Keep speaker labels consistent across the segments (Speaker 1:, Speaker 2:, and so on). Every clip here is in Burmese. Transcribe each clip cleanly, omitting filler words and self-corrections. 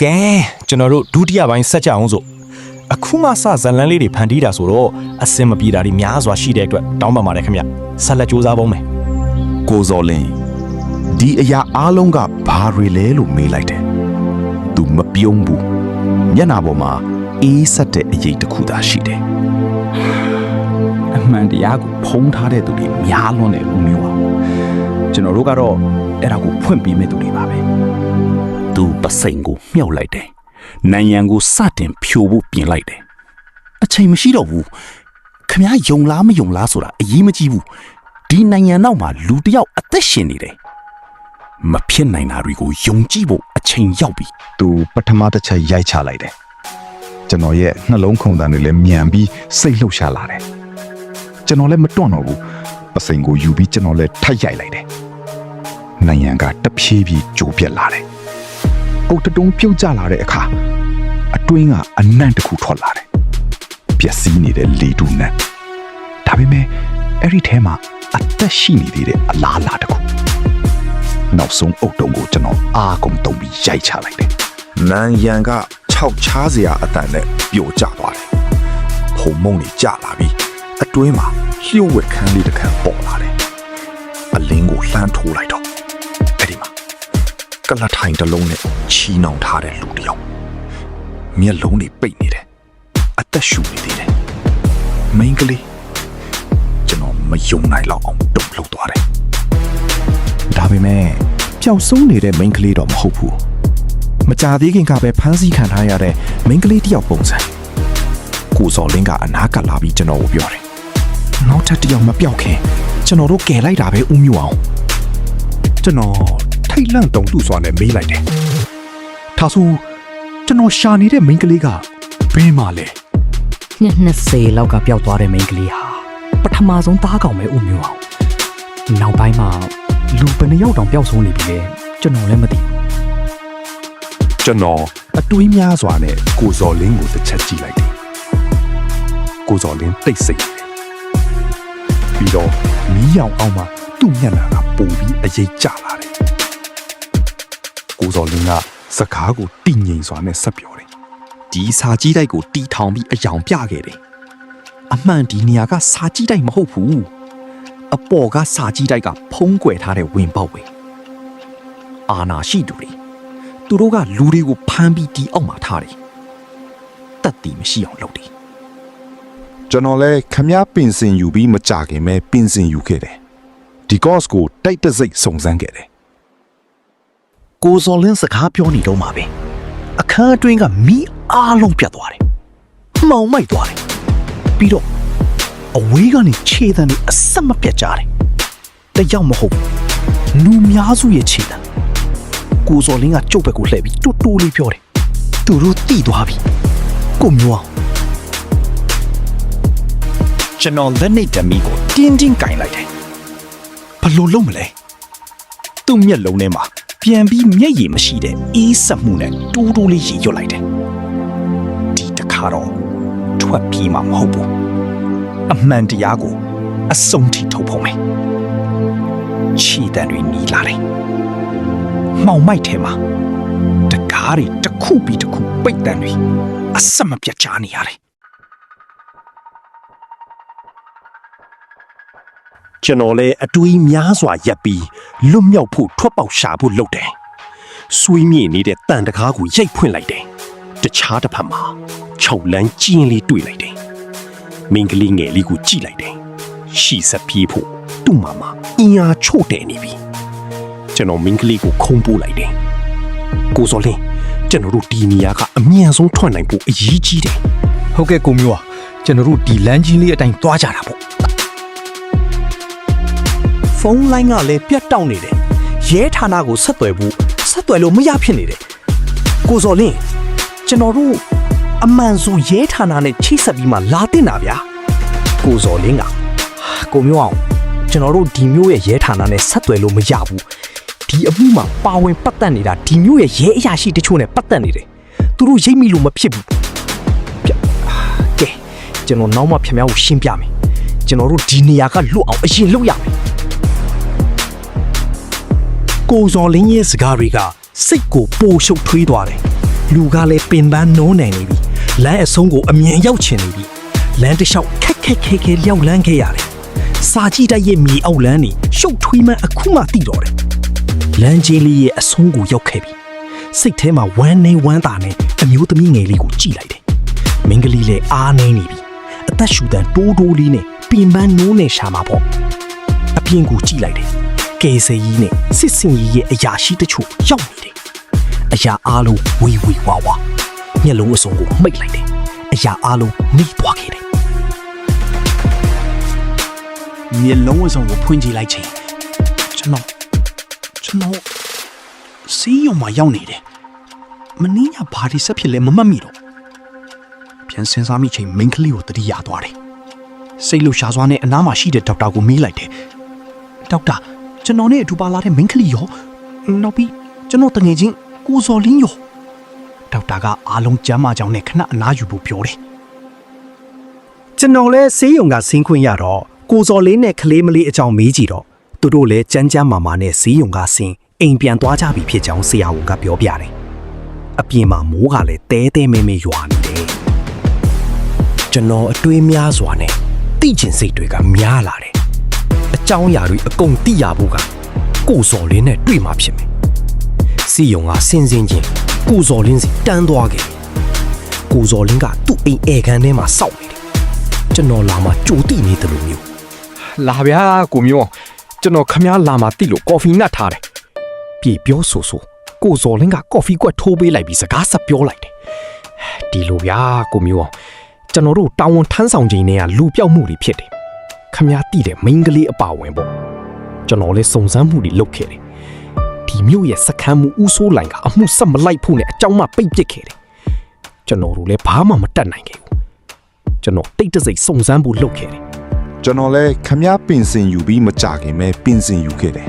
Speaker 1: ကဲကျွန်တော်တို့ဒုတိယပိုင်းဆက်ကြအောင်စို့အခုမှစဇလန်းလေးတွေဖန်တီးတာဆိုတော့အစင်မပြေတာတွေများစွာရှိတဲ့အတွက်တောင်းပန်ပါတယ်ခင်ဗျဆက်လက်စူးစမ်းပါဦးမယ်
Speaker 2: ကိုဇော်လင်းဒီအရာအားလုံးကဘာတွေလဲလို့မေးလိုက်တယ်သူမပြုံးဘူးမျက်နှာပေါ်မှာအေးဆက်တဲ့အရေးတစ်ခုသာရှိတယ်အမှန်တရားကိုဖုံးထားတဲ့သူတွေများလွန်းတဲ့ဦးမျိုးအောင်ကျွန်တော်တို့ကတော့အဲ့ဒါကိုဖွင့်ပေးမဲ့သူတွေပါပဲသူပစိန်ကိုမြှောက်လိုက်တယ်နန်ရန်ကိုစတင်ဖြိုဖို့ပြင်လိုက်တယ်အချိန်မရှိတော့ဘူးခမည်းယုံလားမယုံလားဆိုတာအရေးမကြီးဘူးဒီနိုင်ငံနောက်မှာလူတစ်ယောက်အသက်ရှင်နေတယ်မဖြစ်နိုင်တာတွေကိုယုံကြည်ဖို့အချိန်ရောက်ပြီသူပထမတစ်ချက်ရိုက်ချလိုက်တယ်ကျွန်တော်ရဲ့နှလုံးခုန်တန်တွေလည်းမြန်ပြီးစိတ်လှုပ်ရှားလာတယ်ကျွန်တော်လည်းမတွန့်တော့ဘူးပစိန်ကိုယူပြီးကျွန်တော်လည်းထိုက်ရိုက်လိုက်တယ်နိုင်ငံကတဖြည်းဖြည်းကြိုပြက်လာတယ်အုတ်တုံးပြုတ်ကျလာတဲ့အခါအတွင်းကအနံ့တစ်ခုထွက်လာတယ်ပျက်စီးနေတဲ့လေတူနံ့ဒါပေမဲ့အဲ့ဒီထဲမှာအသက်ရှိနေသေးတဲ့အလားလာတစ်ခုနောက်ဆုံးအုတ်တုံးကိုကျွန်တော်အာကုန်တုံးပြီးရိုက်ချလိုက်တယ်နန်ရန်ကခြောက်ချားစရာအတန်နဲ့ပြိုကျသွားတယ်ဖုံမုံတွေကျလာပြီးအတွင်းမှာလျှို့ဝှက်ခန်းလေးတစ်ခန်းပေါ်လာတယ်အလင်းကိုလှမ်းထိုးလိုက်တော့အဲ့ဒီမှာကလထိုင်တစ်လုံးနဲ့ချီနှောင်ထားတဲ့လူတစ်ယောက်မျက်လုံးတွေပိတ်နေတယ်အသက်ရှူနေသေးတယ်မိန်းကလေးကျွန်တော်မယုံနိုင်လောက်အောင်တုန်လှုပ်သွားတယ်ဒါပေမဲ့ပျောက်ဆုံးနေတဲ့မိန်းကလေးတော့မဟုတ်ဘူးမကြသေးခင်ကပဲဖမ်းဆီးခံထားရတဲ့မိန်းကလေးတစ်ယောက်ပုံစံကိုစော်လင်းကအနားကပ်လာပြီးကျွန်တော်ကိုပြောတယ်နောက်ထပ်တစ်ယောက်မပျောက်ခင်ကျွန်တော်တို့ကယ်လိုက်တာပဲဦးမျိုးအောင်ကျွန်တော်ထိတ်လန့်တုန်လှုပ်စွာနဲ့မေးလိုက်တယ်ဒါဆိုကျွန်တော်ရှာနေတဲ့မိန်းကလေးကဘယ်မှာလဲ
Speaker 3: နှစ်20လောက်ကပျောက်သွားတဲ့မိန်းကလေးဟာပထမဆုံးသားကောင်ပဲဦးမျိုးအောင်နောက်ပိုင်းမှာလူဘယ်နှယောက်တောင်ပျောက်ဆုံးနေပြီလေကျွန်တော်လည်းမသိဘူး
Speaker 2: ကျွန်တော်အတွေးများစွာနဲ့ကိုစော်လင်းကိုတစ်ချက်ကြည့်လိုက်တယ်ကိုစော်လင်းတိတ်ဆိတ်ပြီးတော့မီးရောင်အောင်မှသူ့မျက်နှာကပိုပြီးအရေးကျလာတယ်ကိုစော်လင်းကစကားကိုတိငိမ်စွာနဲ့ဆက်ပြောတယ်ဒီစာကြီးတိုက်ကိုတီထောင်ပြီးအယောင်ပြခဲ့တယ်အမှန်ဒီနေရာကစာကြီးတိုက်မဟုတ်ဘူးအပေါ်ကစာကြီးတိုက်ကဖုံးကွယ်ထားတဲ့ဝင်ပေါက်ပဲအာနာရှိသူတွေသူတို့ကလူတွေကိုဖမ်းပြီးဒီအောက်မှာထားတယ်တတ်တည်မရှိအောင်လုပ်တယ်ကျွန်တော်လည်းခမည်းပင်စင်ယူပြီးမကြခင်ပဲပင်စင်ယူခဲ့တယ်ဒီ course ကိုတိုက်တစိတ်စုံစမ်းခဲ့တယ်ကိုဇော်လင်းစကားပြောနေတော့မှာပဲအခန်းအတွင်းကမီးအားလုံးပြတ်သွားတယ်မှောင်မိုက်သွားတယ်ပြီးတော့အဝေးကနေခြေတံတွေအဆက်မပြတ်ကြတယ်တယောက်မဟုတ်လူများစုရဲ့ခြေတံကိုဇော်လင်းကကျုပ်ဘက်ကိုလှည့်ပြီးတူတူလေးပြောတယ်သူတို့တိသွားပြီကိုမျိုးအောင်ကျွန်တော်လက်နေတမီကိုတင်းတင်းကင်လိုက်တယ်ဘလို့လုံးမလဲသူ့မျက်လုံးထဲမှာပြန်ပြီးမျက်ရည်မရှိတဲ့အေးဆက်မှုနဲ့တိုးတိုးလေးရေရွတ်လိုက်တယ်ဒီတခါတော့ထွက်ပြေးမှာမဟုတ်ဘူးအမှန်တရားကိုအဆုံးထိထုတ်ဖို့မယ်ခြေတံတွေနီးလာတယ်မှောင်မိုက်ထဲမှာတကားတွေတစ်ခုပြီးတစ်ခုပိတ်တံတွေအဆက်မပြတ်ကြားနေရတယ်ကျွန်တော်လည်းအတွေးများစွာရပ်ပြီးလွတ်မြောက်ဖို့ထွက်ပေါက်ရှာဖို့လုပ်တယ်ဆွေးမြေ့နေတဲ့တန်တကားကိုရိုက်ဖွင့်လိုက်တယ်တခြားတစ်ဖက်မှာ6လမ်းကျင်းလေးတွေ့လိုက်တယ်မင်းကလေးငယ်လေးကိုကြည့်လိုက်တယ်ရှီဆက်ပြေးဖို့သူ့မှာအင်အားချို့တယ်နေပြီကျွန်တော်မင်းကလေးကိုခုံပိုးလိုက်တယ်ကိုစော်လင်းကျွန်တော်တို့ဒီနေရာကအမြန်ဆုံးထွက်နိုင်ဖို့အရေးကြီးတယ်
Speaker 1: ဟုတ်ကဲ့ကိုမျိုးอ่ะကျွန်တော်တို့ဒီလမ်းကြီးလေးအတိုင်းသွားကြတာပေါ့
Speaker 3: ဖုန်းလိုင်းကလည်းပြတ်တောက်နေတယ်ရဲဌာနကိုဆက်သွယ်လို့မရဖြစ်နေတယ်ကိုစော်လင်းကျွန်တော်တို့အမှန်ဆိုရဲဌာနနဲ့ချိတ်ဆက်ပြီးမှလာတင်တာဗျာကိုစော်လင်းကကိုမျိုးအောင်ကျွန်တော်တို့ဒီမျိုးရဲ့ရဲဌာနနဲ့ဆက်သွယ်လို့မရဘူးဒီအမှုမှာပါဝင်ပတ်သက်နေတာဒီမျိုးရဲ့ရဲအရာရှိတချို့နဲ့ပတ်သက်နေတယ်သူတို့ရိပ်မိလို့မဖြစ်ဘူးကဲကျွန်တော်နောက်မှဖျက်မြောက်ကိုရှင်းပြမယ်ကျွန်တော်တို့ဒီနေရာကလွတ်အောင်အရင်လုပ်ရမယ်ကိုစော်လင်းရဲ့စကားတွေကစိတ်ကိုပိုရှုပ်ထွေးသွားတယ် လူကလည်းပင်ပန်းနိုးနိုင်နေပြီလမ်းအဆုံးကိုအမြင်ရောက်ချင်နေပြီလမ်းတစ်လျှောက်ခက်ခဲရောက်လန်းခဲ့ရတယ်စာကြည့်တိုက်ရဲ့မြေအောက်လမ်းနေရှုပ်ထွေးမှအခုမှသိတော့တယ်လမ်းကြီးလေးရဲ့အဆုံးကိုရောက်ခဲ့ပြီစိတ်ထဲမှာဝမ်းနေဝမ်းသာနဲ့အမျိုးသမီးငယ်လေးကိုကြည့်လိုက်တယ်မင်းကလေးလည်းအားနေနေပြီအသက်ရှူတန်တိုးလေးနဲ့ပင်ပန်းနိုးနေရှာမှာပေါ့အပြင်ကိုကြည့်လိုက်တယ်ကဲဆယ်ကြီးနဲ့စစ်စင်ကြီးရဲ့အရာရှိတချို့ရောက်နေတယ်အရာအားလုံးဝီဝါမျက်လုံးအစုံကိုမိတ်လိုက်တယ်အရာအားလုံးမိသွားခဲ့တယ်မျက်လုံးအစုံကိုဖွင့်ကြည့်လိုက်ချိန်ကျွန်တော်စီးရုံမှာရောက်နေတယ်မင်းညာဘာဒီဆက်ဖြစ်လဲမမှတ်မိတော့ပြန်စင်စားမိချိန်မင်းကလေးကိုတတိယသွားတယ်စိတ်လှရှားစွာနဲ့အနားမှာရှိတဲ့ဒေါက်တာကိုမေးလိုက်တယ်ဒေါက်တာကျွန်တော်နဲ့အတူပါလာတဲ့မင်းကလေးရောနောက်ပြီးကျွန်တော်တငယ်ချင်းကိုဇော်လင်းရောဒေါက်တာကအားလုံးကျမ်းမာကြောင်းနဲ့ခဏအနားယူဖို့ပြောတယ်ကျွန်တော်လည်းဆေးရုံကဆင်းခွင့်ရတော့ကိုဇော်လင်းနဲ့ကလေးမလေးအကြောင်းမေးကြည့်တော့သူတို့လည်းကျမ်းမာမာနဲ့ဆေးရုံကဆင်းအိမ်ပြန်သွားကြပြီဖြစ်ကြောင်းဆရာဝန်ကပြောပြတယ်အပြင်မှာမိုးကလည်းတဲမဲရွာနေတယ်ကျွန်တော်အတွေးများစွာနဲ့တိကျင်စိတ်တွေကများလာတယ်အကြောင်းအရာတွေအကုန်သိရဖို့ကကိုဇော်လင်းနဲ့တွေ့မှဖြစ်မယ်စီယုံကစင်ချင်းကိုဇော်လင်းစီတန်းသွားခဲ့ကိုဇော်လင်းကသူ့အိမ်ဧကန်ထဲမှာစောင့်နေတယ်ကျွန်တော်လာမှကြိုတိနေတယ်လို့မျိုးလာဗျာကိုမျိုးကျွန်တော်ခမားလာမှတိလို့ကော်ဖီငတ်ထားတယ်ပြေပြောဆိုကိုဇော်လင်းကကော်ဖီကွက်ထိုးပေးလိုက်ပြီးစကားဆက်ပြောလိုက်တယ်ဒီလိုဗျာကိုမျိုးကျွန်တော်တို့တာဝန်ထမ်းဆောင်ခြင်းတွေကလူပြောက်မှုတွေဖြစ်တယ်ခမားတိတဲ့မိန်းကလေးအပါဝင်ပေါ့ကျွန်တော်လည်းစုံစမ်းမှုတွေလုပ်ခဲ့တယ်ဒီမျိုးရဲ့စခန်းမှုဦးဆိုးလိုင်ကအမှုဆက်မလိုက်ဖို့နဲ့အကြောင်းမှပိတ်ပစ်ခဲ့တယ်ကျွန်တော်တို့လည်းဘာမှမတတ်နိုင်ခဲ့ဘူးကျွန်တော်တိတ်တဆိတ်စုံစမ်းဖို့လုပ်ခဲ့တယ်
Speaker 2: ကျွန်တော်လည်းခမည်းပင်စင်ယူပြီးမကြခင်ပဲပင်စင်ယူခဲ့တယ်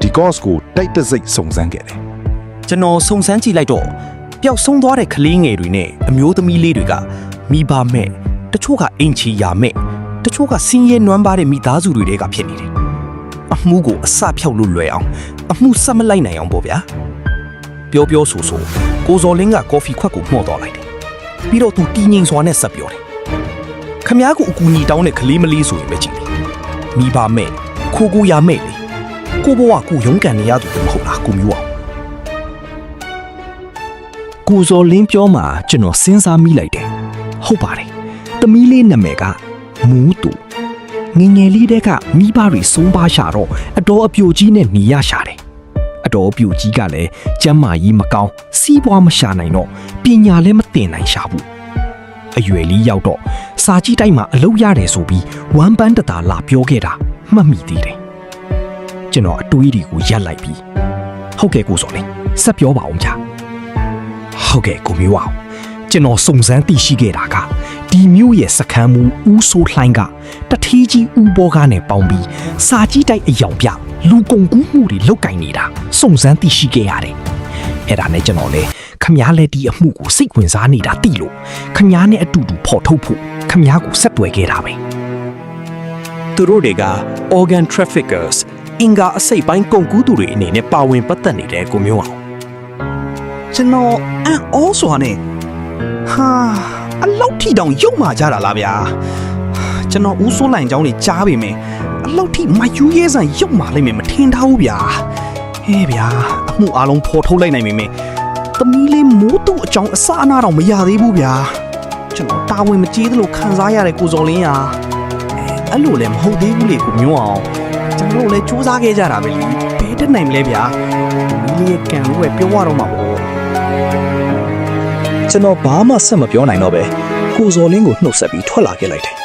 Speaker 2: ဒီ course ကိုတိတ်တဆိတ်စုံစမ်းခဲ့တယ်
Speaker 3: ကျွန်တော်စုံစမ်းကြည့်လိုက်တော့ပျောက်ဆုံးသွားတဲ့ကလေးငယ်တွေနဲ့အမျိုးသမီးလေးတွေကမိဘမဲ့တချို့ကအင်ချီယာမဲ့တချို့ကစင်းရဲနွမ်းပါတဲ့မိသားစုတွေကဖြစ်နေတယ်အမှုကိုအစဖြောက်လို့လွယ်အောင်အမှုဆက်မလိုက်နိုင်အောင်ပေါ့ဗျာပြောဆိုကိုဇော်လင်းကကော်ဖီခွက်ကိုမှော့တော့လိုက်တယ်ပြီးတော့သူတီးငိမ်စွာနဲ့ဆက်ပြောတယ်ခမားကိုအကူအညီတောင်းတဲ့ကလေးမလေးဆိုရင်ပဲကြည့်လေမိဘမဲ့ခိုးရမဲ့လေကိုဘဝကိုရုန်းကန်နေရသူမဟုတ်လားကိုမျိုးအောင်ကိုဇော်လင်းပြောမှကျွန်တော်စဉ်းစားမိလိုက်တယ်ဟုတ်ပါတယ်သမီးလေးနာမည်ကမူးတူငငယ်လေးတဲ့ကမိဘတွေဆုံးပါရှာတော့အတော်အပြိုကြီးနဲ့หนีရရှာတယ်အတော်အပြိုကြီးကလည်းကျမ်းမာရေးမကောင်းစီးပွားမရှာနိုင်တော့ပညာလည်းမသင်နိုင်ရှာဘူးအရွယ်လေးရောက်တော့စာကြည့်တိုက်မှာအလုပ်ရတယ်ဆိုပြီးဝမ်းပန်းတတာလာပြောခဲ့တာမှတ်မိသေးတယ်ကျွန်တော်အတွေးတွေကိုရက်လိုက်ပြီးဟုတ်ကဲ့ကိုစော်လေးဆက်ပြောပါအောင်ဗျာဟုတ်ကဲ့ကိုမျိုးအောင်ကျွန်တော်စုံစမ်းသိရှိခဲ့တာကဒီမျိုးရဲ့စခန်းမူဦးဆိုးလှိုင်းကတထီးကြီးဦးဘောကားနဲ့ပေါင်းပြီးစာကြည့်တိုက်အယောင်ပြလူကုန်ကူးမှုတွေလောက်ကင်နေတာစုံစမ်းသိရှိခဲ့ရတယ်အဲ့ဒါနဲ့ကျွန်တော်လည်းခမားလည်းဒီအမှုကိုစိတ်ဝင်စားနေတာသိလို့ခမားနဲ့အတူတူဖော်ထုတ်ဖို့ခမားကိုဆက်သွယ်ခဲ့တာပဲသူတို့တွေက organ traffickers အင်္ဂါအစိတ်ပိုင်းကုန်ကူးသူတွေအနေနဲ့ပါဝင်ပတ်သက်နေတယ်ကိုမျိုးအောင်ကျွန်တော်အံ့ဩစွာနဲ့ဟာအလောက်ထိတောင်ရုပ်မာကြတာလားဗျာကျွန်တော်ဦးစိုးလိုင်เจ้าနေကြားပေမယ့်အလောက်ထိမယူရဲဆန်ရုပ်မာလိုက်မယ်မထင်ထားဘူးဗျာဟဲ့ဗျာအမှုအလုံးဖော်ထုတ်လိုက်နိုင်ပေမယ့်သမီးလေးမိုးတူအကြောင်းအစအနာတော့မရသေးဘူးဗျာကျွန်တော်တာဝန်မကျေးသလိုခံစားရတဲ့ကိုဇော်လင်းဟာအဲ့လိုလည်းမဟုတ်သေးဘူးလေကိုမျိုးအောင်ကျွန်တော်လည်းစူးစမ်းခဲ့ကြတာပဲလေဘယ်တက်နိုင်မလဲဗျာသမီးရဲ့ကံလို့ပဲပြောရတော့မှာပေါ့ကျွန်တော်ဘာမှဆက်မပြောနိုင်တော့ပဲကိုဇော်လင်းကိုနှုတ်ဆက်ပြီးထွက်လာခဲ့လိုက်တယ်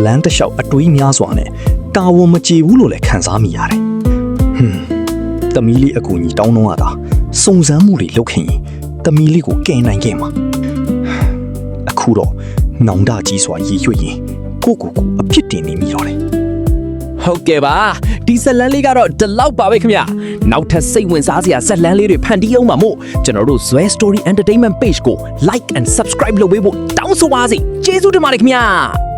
Speaker 3: လမ်းတစ်လျှောက်အတွေးများစွာနဲ့တာဝန်မကြေဘူးလို့လည်းခံစားမိရတယ်သမီးလေးအကူကြီးတောင်းတော့ရတာစုံစမ်းမှုတွေလုပ်ခင်သမီးလေးကိုကယ်နိုင်ခဲ့မှာအခုတော့နောင်တကြီးစွာရည်ရွယ်ရင်ကိုအပြစ်တင်နေမိတော့တယ်ဟုတ်ကဲ့ပါဒီဇက်လန်းလေးကတော့ဒီလောက်ပါပဲခင်ဗျနောက်ထပ်စိတ်ဝင်စားစရာဇက်လန်းလေးတွေဖန်တီးအောင်ပါမို့ကျွန်တော်တို့ Zwe Story Entertainment Page ကို like and subscribe လုပ်ပေးဖို့တောင်းဆိုပါစေကျေးဇူးတင်ပါတယ်ခင်ဗျ